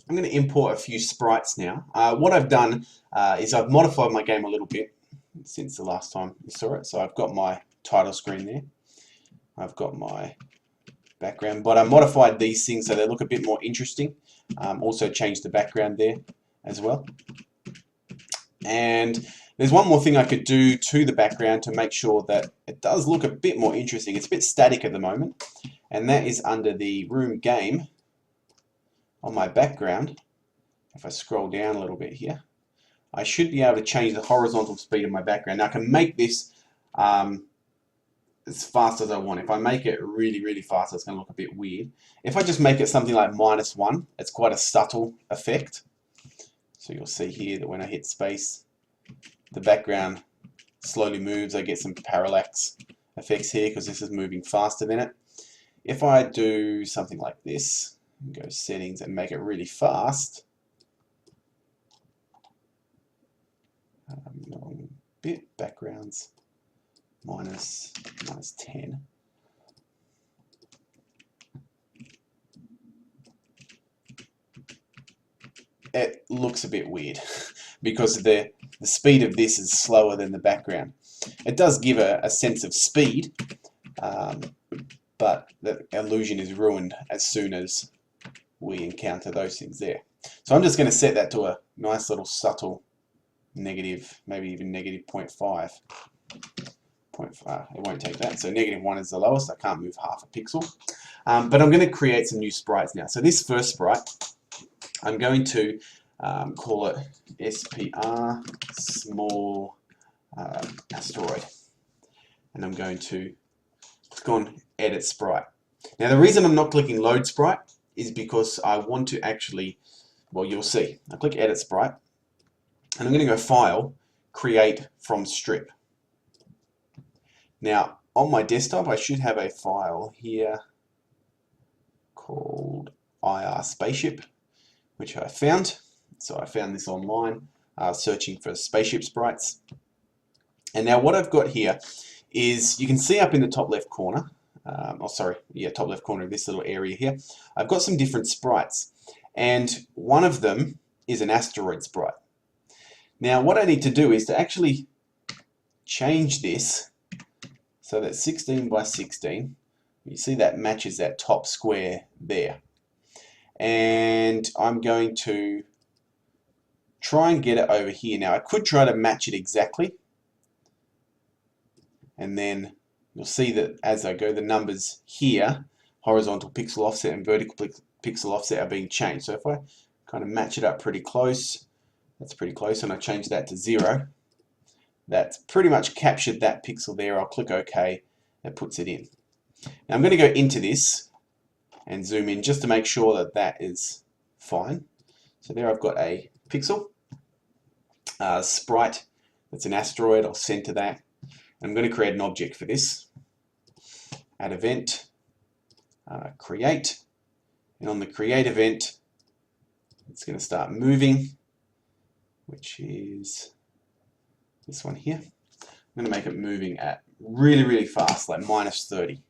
I'm going to import a few sprites now. What I've done is I've modified my game a little bit since the last time you saw it. So I've got my title screen there. I've got my background, but I modified these things so they look a bit more interesting. Also changed the background there as well. And there's one more thing I could do to the background to make sure that it does look a bit more interesting. It's a bit static at the moment, and that is under the room game on my background. If I scroll down a little bit here, I should be able to change the horizontal speed of my background. Now I can make this as fast as I want. If I make it really, really fast, it's going to look a bit weird. If I just make it something like -1, it's quite a subtle effect. So you'll see here that when I hit space, the background slowly moves. I get some parallax effects here because this is moving faster than it. If I do something like this, go settings and make it really fast, wrong bit, backgrounds, -10. It looks a bit weird because the speed of this is slower than the background. It does give a sense of speed, but the illusion is ruined as soon as we encounter those things there. So I'm just going to set that to a nice little subtle negative, maybe even -0.5. 0.5. It won't take that. So -1 is the lowest. I can't move half a pixel. But I'm going to create some new sprites now. So this first sprite, I'm going to call it SPR small asteroid. And I'm going to click on edit sprite. Now the reason I'm not clicking load sprite is because I want to actually, well, you'll see. I click edit sprite and I'm going to go file, create from strip. Now on my desktop I should have a file here called IR spaceship, which I found. So I found this online searching for spaceship sprites. And now what I've got here is, you can see up in the top left corner, top left corner of this little area here, I've got some different sprites, and one of them is an asteroid sprite. Now what I need to do is to actually change this so that 16 by 16, you see that matches that top square there. And I'm going to try and get it over here. Now I could try to match it exactly, and then you'll see that as I go, the numbers here, horizontal pixel offset and vertical pixel offset, are being changed. So if I kind of match it up pretty close, that's pretty close, and I change that to 0, that's pretty much captured that pixel there. I'll click OK, that puts it in. Now I'm going to go into this and zoom in just to make sure that that is fine. So there I've got a pixel, sprite, that's an asteroid. I'll center that. I'm going to create an object for this. Add event, create, and on the create event, it's going to start moving, which is this one here. I'm going to make it moving at really, really fast, like -30.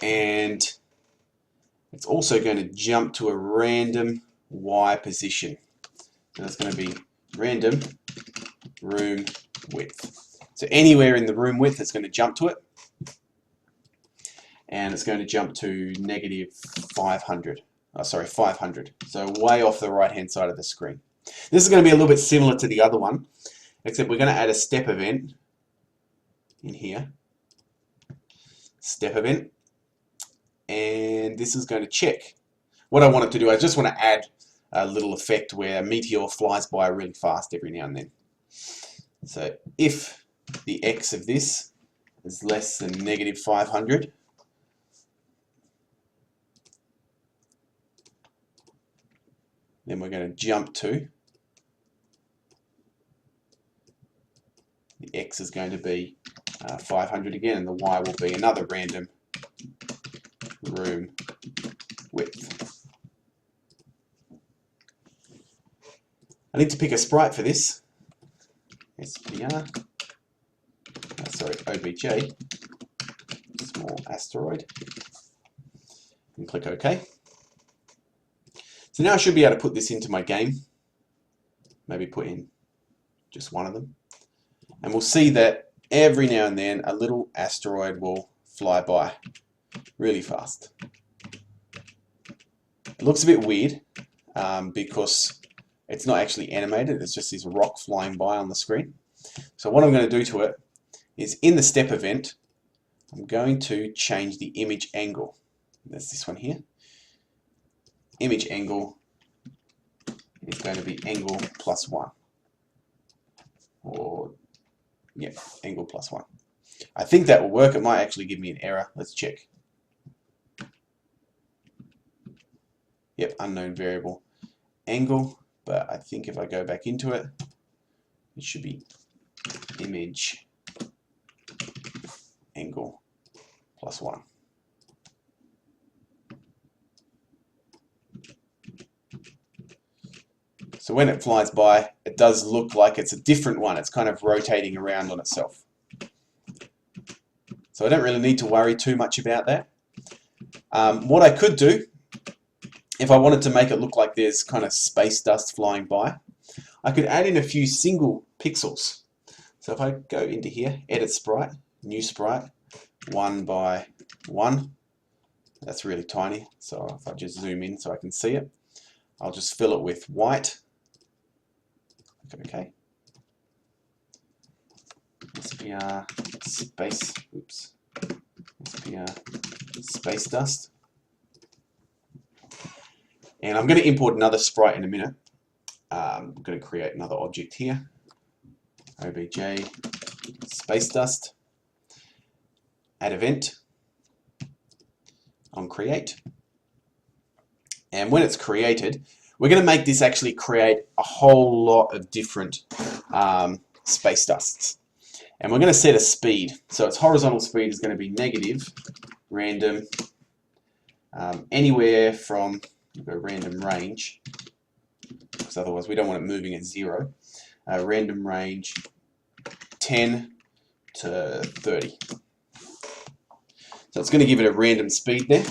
And it's also going to jump to a random Y position. So it's going to be random room width. So anywhere in the room width, it's going to jump to it. And it's going to jump to -500. Oh, sorry, 500. So way off the right hand side of the screen. This is going to be a little bit similar to the other one, except we're going to add a step event in here. Step event. And this is going to check. What I wanted to do, I just want to add a little effect where a meteor flies by really fast every now and then. So if the x of this is less than -500, then we're going to jump to, the x is going to be 500 again, and the y will be another random room width. I need to pick a sprite for this. SPR, obj, small asteroid. and click OK. So now I should be able to put this into my game. Maybe put in just one of them. And we'll see that every now and then a little asteroid will fly by really fast. It looks a bit weird because it's not actually animated, it's just this rock flying by on the screen. So what I'm going to do to it is in the step event, I'm going to change the image angle. That's this one here. Image angle is going to be angle +1. Or, yeah, angle +1. I think that will work. It might actually give me an error. Let's check. Yep, unknown variable angle. But I think if I go back into it, it should be image angle +1. So when it flies by, it does look like it's a different one. It's kind of rotating around on itself. So I don't really need to worry too much about that. What I could do, if I wanted to make it look like there's kind of space dust flying by, I could add in a few single pixels. So if I go into here, edit sprite, new sprite, 1 by 1, that's really tiny. So if I just zoom in so I can see it, I'll just fill it with white. Okay. SPR space, oops, SPR space dust. And I'm going to import another sprite in a minute. I'm going to create another object here. obj space dust. Add event on create. And when it's created, we're going to make this actually create a whole lot of different space dusts. And we're going to set a speed. So its horizontal speed is going to be negative, random, anywhere from, we'll go random range, because otherwise we don't want it moving at 0. Random range 10 to 30. So it's going to give it a random speed there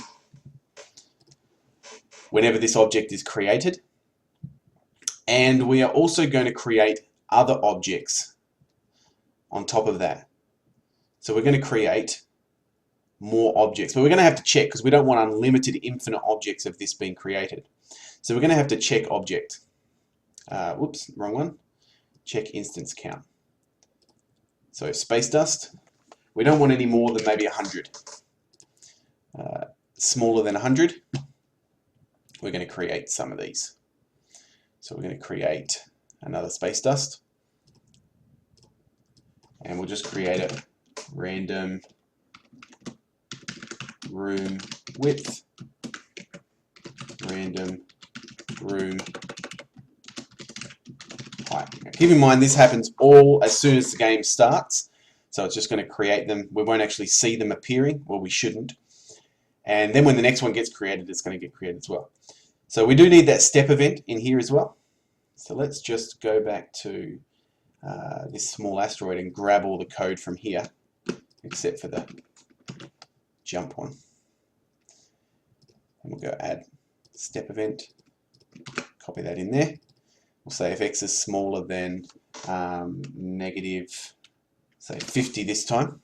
whenever this object is created. And we are also going to create other objects on top of that. So we're going to create more objects, but we're going to have to check because we don't want unlimited infinite objects of this being created. So we're going to have to check object. Whoops, wrong one. Check instance count. So space dust, we don't want any more than maybe 100. Smaller than 100, we're going to create some of these. So we're going to create another space dust, and we'll just create a random room width, random room height. Now, keep in mind this happens all as soon as the game starts, so it's just going to create them. We won't actually see them appearing, well, we shouldn't. And then when the next one gets created, it's going to get created as well. So we do need that step event in here as well. So let's just go back to this small asteroid and grab all the code from here, except for the jump one. And we'll go add step event, copy that in there. We'll say if x is smaller than negative, say 50 this time,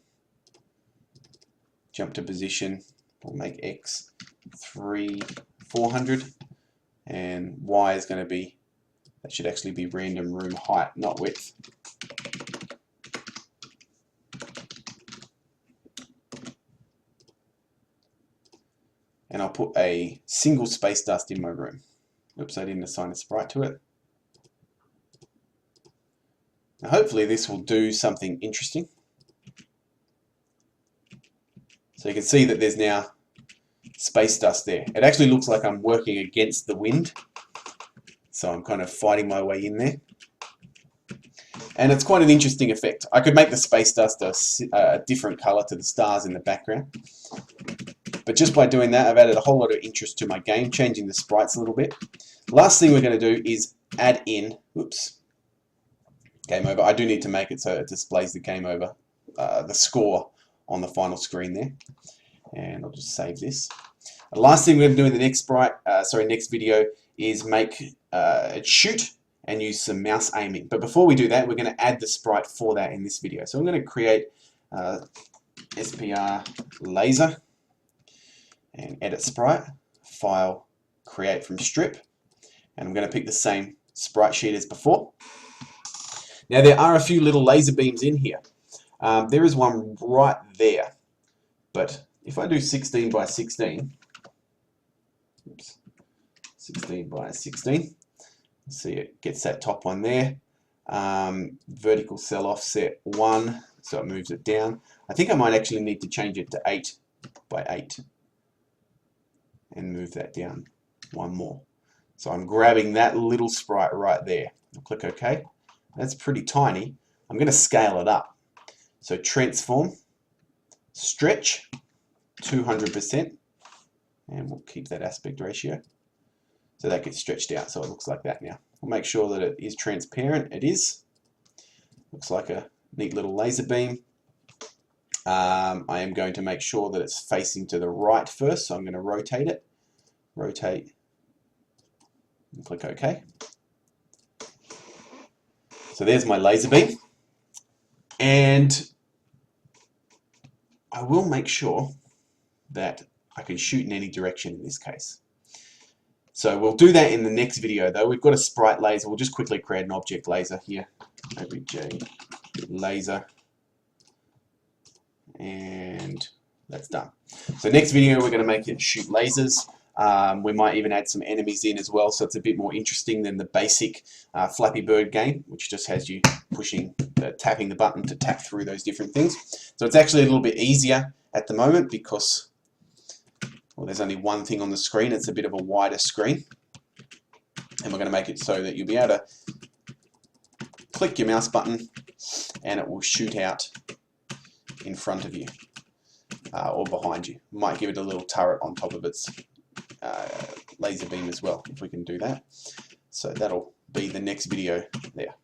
jump to position, we'll make x 400, and y is going to be, that should actually be random room height, not width. And I'll put a single space dust in my room. Oops, I didn't assign a sprite to it. Now hopefully this will do something interesting. So you can see that there's now space dust there. It actually looks like I'm working against the wind. So I'm kind of fighting my way in there. And it's quite an interesting effect. I could make the space dust a different color to the stars in the background. But just by doing that, I've added a whole lot of interest to my game, changing the sprites a little bit. Last thing we're going to do is add in, oops, game over. I do need to make it so it displays the game over, the score on the final screen there. And I'll just save this. The last thing we're going to do in the next next video is make it shoot and use some mouse aiming. But before we do that, we're going to add the sprite for that in this video. So I'm going to create SPR laser and edit sprite, file, create from strip, and I'm going to pick the same sprite sheet as before. Now there are a few little laser beams in here. There is one right there, but if I do 16 by 16, oops, 16 by 16, see it gets that top one there. Vertical cell offset 1, so it moves it down. I think I might actually need to change it to 8 by 8 and move that down one more. So I'm grabbing that little sprite right there. I'll click OK. That's pretty tiny. I'm going to scale it up. So transform, stretch, 200%, and we'll keep that aspect ratio. So that gets stretched out, so it looks like that now. We'll make sure that it is transparent. It is. Looks like a neat little laser beam. I am going to make sure that it's facing to the right first, so I'm going to rotate it. Rotate, and click OK. So there's my laser beam. And I will make sure that I can shoot in any direction in this case. So we'll do that in the next video though. We've got a sprite laser. We'll just quickly create an object laser here. OBJ laser. And that's done. So next video we're going to make it shoot lasers. We might even add some enemies in as well, so it's a bit more interesting than the basic Flappy Bird game, which just has you tapping the button to tap through those different things. So it's actually a little bit easier at the moment because, well, there's only one thing on the screen. It's a bit of a wider screen, and we're going to make it so that you'll be able to click your mouse button and it will shoot out in front of you or behind you. Might give it a little turret on top of its laser beam as well, if we can do that. So that'll be the next video there.